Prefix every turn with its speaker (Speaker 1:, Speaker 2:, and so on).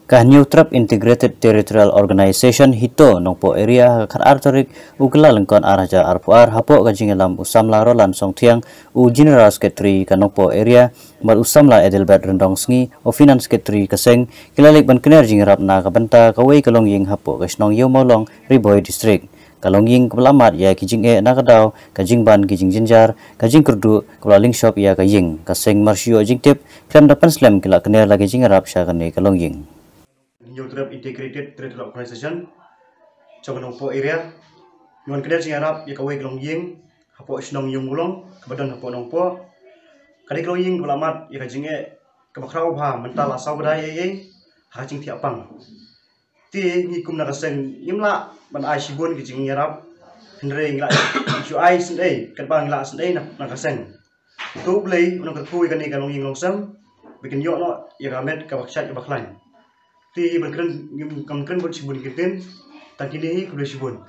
Speaker 1: Kah New Trap Integrated Territorial Organization hito nongpo area kar artorik ugla lengkon araja arpuar hapo kajingelam usamla rolan songtiang u General Secretary kanongpo area mal usamla Edelbert rendong sngi o Finance Secretary kaseng kilalik ban kener jingrap na kabenta kawai kalongying hapo kasnong yomolong Riboy District. Kalongying kepelamat ya kijing nakadaw kajing ban kijing jinjar kajing kurdu kulaling shop ya kajing kaseng marsio jingtip krem dapan slam kila kener lagi jingrap syakane kalongying.
Speaker 2: New Trap Integrated Territorial Organization trong nongpo area ngon keder sing arab ya kawai kalongying hapo snong yung mulong kebadan hapo nongpo kadi kalongying kepelamat ya kajing kebakrau ba mental asau badai hajing tiapang ti ngikum na kaseng imla ban ai sibun kijing arab hendre ngla ju ai sendai kadbang ngla sendai na kaseng tu blei unang kerkui kan kalongying longsam bikin yo no ya gamet kabaksat ya baklain ti berkeren buat sibun kiten tak kini kudu sibun.